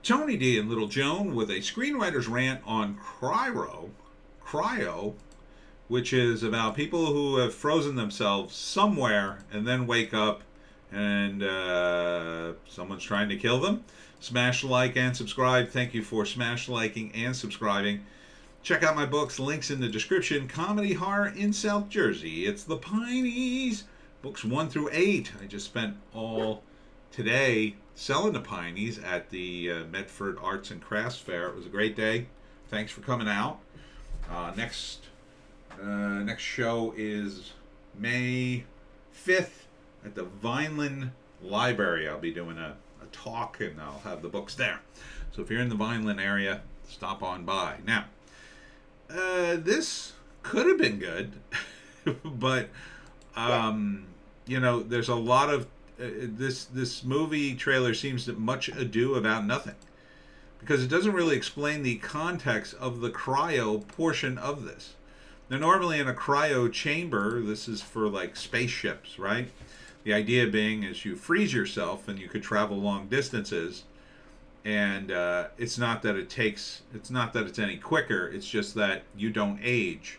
Tony D and Little Joan with a screenwriter's rant on Cryo, which is about people who have frozen themselves somewhere and then wake up and someone's trying to kill them. Smash like and subscribe. Thank you for smash liking and subscribing. Check out my books, links in the description. Comedy Horror in South Jersey. It's the Pineys. Books 1 through 8. I just spent all today selling the Pineys at the Medford Arts and Crafts Fair. It was a great day. Thanks for coming out. Next show is May 5th at the Vineland Library. I'll be doing a talk and I'll have the books there. So if you're in the Vineland area, stop on by. Now, this could have been good, but there's a lot of this movie trailer seems to much ado about nothing, because it doesn't really explain the context of the cryo portion of this. Now, normally in a cryo chamber, this is for like spaceships, right? The idea being is you freeze yourself and you could travel long distances, and it's not that it's any quicker. It's just that you don't age.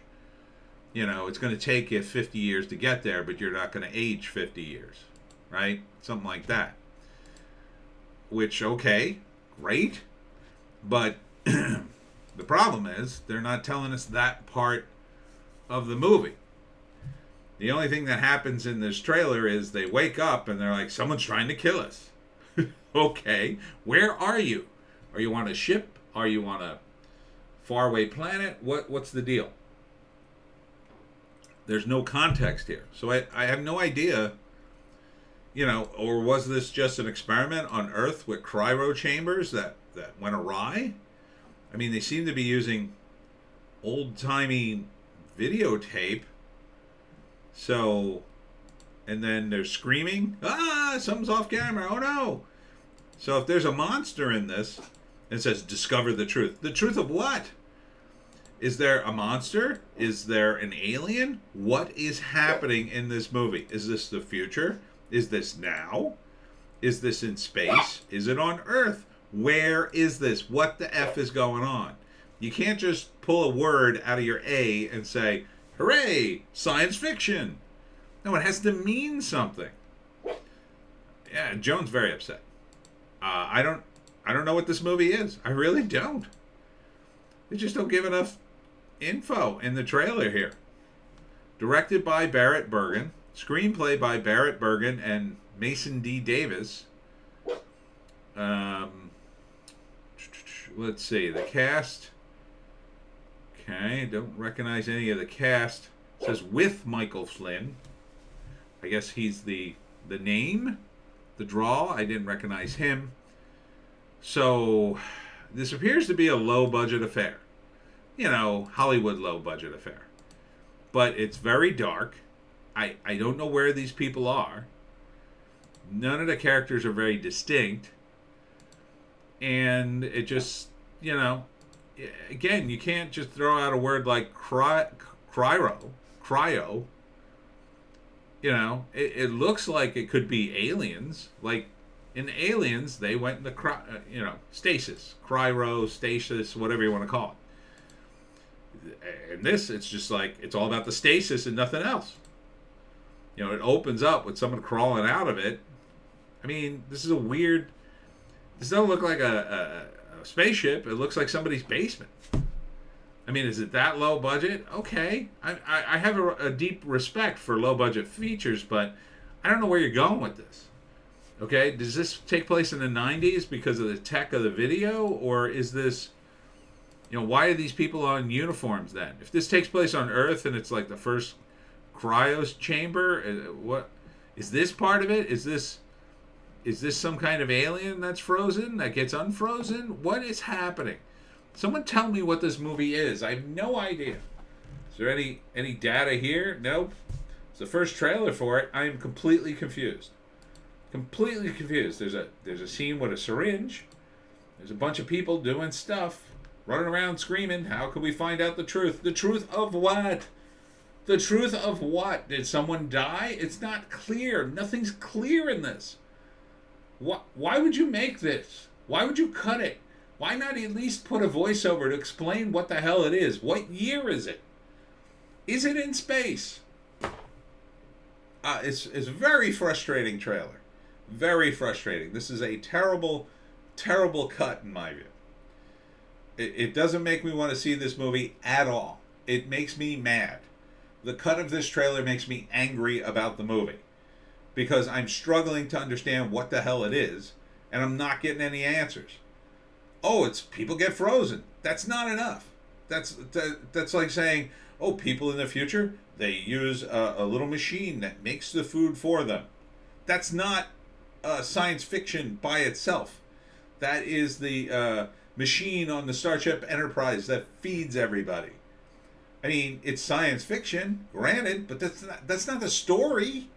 It's going to take you 50 years to get there, but you're not going to age 50 years, right? Something like that. Which, okay, great. But the problem is they're not telling us that part of the movie. The only thing that happens in this trailer is they wake up and they're like, someone's trying to kill us. Okay, where are you? Are you on a ship? Are you on a faraway planet? What's the deal? There's no context here. So I have no idea, or was this just an experiment on Earth with cryo chambers that went awry? I mean, they seem to be using old-timey videotape. So, and then they're screaming, something's off camera, oh no. So if there's a monster in this, it says, discover the truth. The truth of what? Is there a monster? Is there an alien? What is happening in this movie? Is this the future? Is this now? Is this in space? Is it on Earth? Where is this? What the F is going on? You can't just pull a word out of your A and say, hooray, science fiction. No, it has to mean something. Yeah, Joan's very upset. I don't know what this movie is. I really don't. They just don't give enough info in the trailer here. Directed by Barrett Bergen. Screenplay by Barrett Bergen and Mason D. Davis. Let's see. The cast. Okay, don't recognize any of the cast. It says with Michael Flynn. I guess he's the name. The draw. I didn't recognize him. So, this appears to be a low-budget affair. Hollywood low-budget affair. But it's very dark. I don't know where these people are. None of the characters are very distinct. And it just, again, you can't just throw out a word like cryo. It looks like it could be aliens. Like in Aliens, they went into stasis, cryo, stasis, whatever you want to call it. In this, it's just like it's all about the stasis and nothing else. It opens up with someone crawling out of it. I mean, this is a weird. This doesn't look like a spaceship. It looks like somebody's basement. I mean, is it that low budget? Okay. I have a deep respect for low budget features, but I don't know where you're going with this. Okay? Does this take place in the 90s because of the tech of the video? Or is this, why are these people on uniforms then? If this takes place on Earth and it's like the first cryo chamber, what is this part of it? Is this some kind of alien that's frozen, that gets unfrozen? What is happening? Someone tell me what this movie is. I have no idea. Is there any data here? Nope. It's the first trailer for it. I am completely confused. Completely confused. There's a scene with a syringe. There's a bunch of people doing stuff, running around screaming. How can we find out the truth? The truth of what? The truth of what? Did someone die? It's not clear. Nothing's clear in this. Why would you make this? Why would you cut it? Why not at least put a voiceover to explain what the hell it is? What year is it? Is it in space? It's a very frustrating trailer. Very frustrating. This is a terrible, terrible cut in my view. It doesn't make me want to see this movie at all. It makes me mad. The cut of this trailer makes me angry about the movie because I'm struggling to understand what the hell it is, and I'm not getting any answers. Oh, it's people get frozen. That's not enough. That's like saying, oh, people in the future, they use a little machine that makes the food for them. That's not science fiction by itself. That is the machine on the Starship Enterprise that feeds everybody. I mean, it's science fiction, granted, but that's not the story.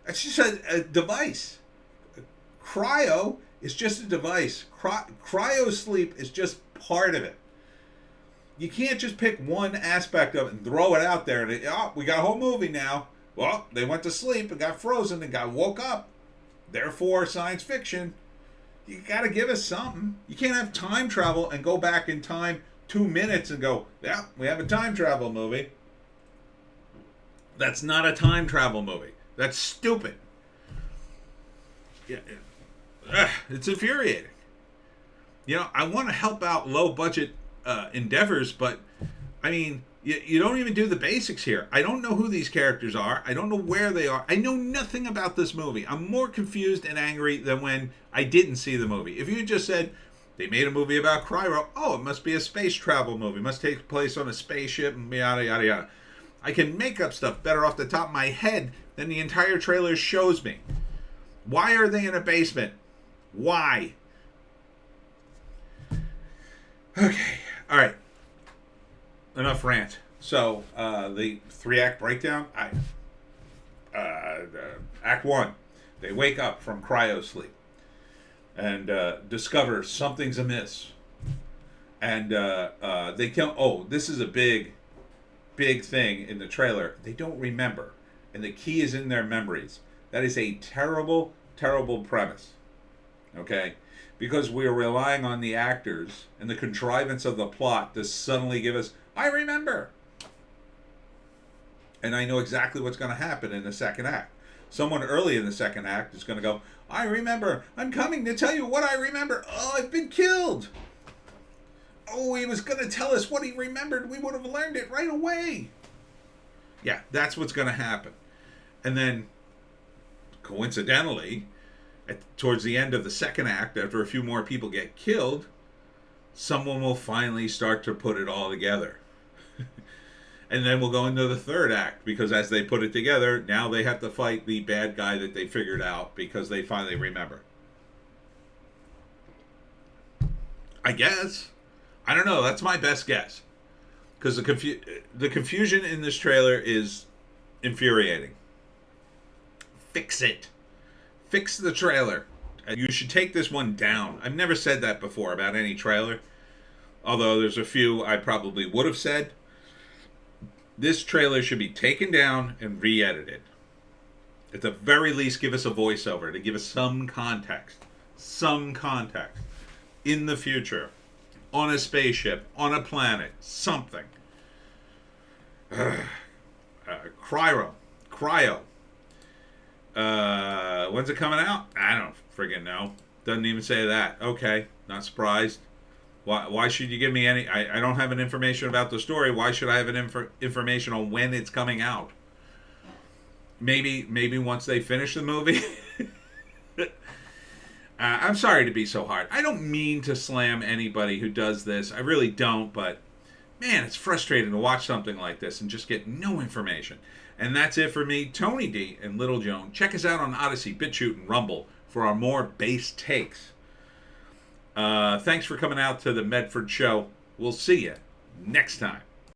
It's just a device. Cryo is just a device. Cryo sleep is just part of it. You can't just pick one aspect of it and throw it out there. And we got a whole movie now. Well, they went to sleep and got frozen and got woke up. Therefore, science fiction. You got to give us something. You can't have time travel and go back in time 2 minutes and go, yeah, we have a time travel movie. That's not a time travel movie. That's stupid. Yeah, it's infuriating. You know, I want to help out low budget endeavors, but I mean, you don't even do the basics here. I don't know who these characters are. I don't know where they are. I know nothing about this movie. I'm more confused and angry than when I didn't see the movie. If you just said they made a movie about Cryo, oh, it must be a space travel movie. It must take place on a spaceship and yada yada yada. I can make up stuff better off the top of my head than the entire trailer shows me. Why are they in a basement? Why? Okay, all right. Enough rant. So, the 3-act breakdown. Act 1. They wake up from cryo sleep and discover something's amiss. And they kill. Oh, this is a big thing in the trailer. They don't remember. And the key is in their memories. That is a terrible, terrible premise. Okay? Because we are relying on the actors and the contrivance of the plot to suddenly give us, I remember. And I know exactly what's going to happen in the second act. Someone early in the second act is going to go, I remember. I'm coming to tell you what I remember. Oh, I've been killed. Oh, he was going to tell us what he remembered. We would have learned it right away. Yeah, that's what's going to happen. And then, coincidentally, towards the end of the second act, after a few more people get killed, someone will finally start to put it all together. And then we'll go into the third act, because as they put it together, now they have to fight the bad guy that they figured out because they finally remember. I guess. I don't know. That's my best guess. Because the confusion in this trailer is infuriating. Fix it. Fix the trailer. You should take this one down. I've never said that before about any trailer. Although there's a few I probably would have said. This trailer should be taken down and re-edited. At the very least, give us a voiceover to give us some context. Some context. In the future. On a spaceship. On a planet. Something. Cryo. When's it coming out? I don't friggin' know. Doesn't even say that. Okay. Not surprised. Why should you give me any... I don't have an information about the story. Why should I have an information on when it's coming out? Maybe once they finish the movie. I'm sorry to be so hard. I don't mean to slam anybody who does this. I really don't, but man, it's frustrating to watch something like this and just get no information. And that's it for me, Tony D and Little Joan. Check us out on Odysee, Bitchute, and Rumble for our more base takes. Thanks for coming out to the Medford show. We'll see you next time.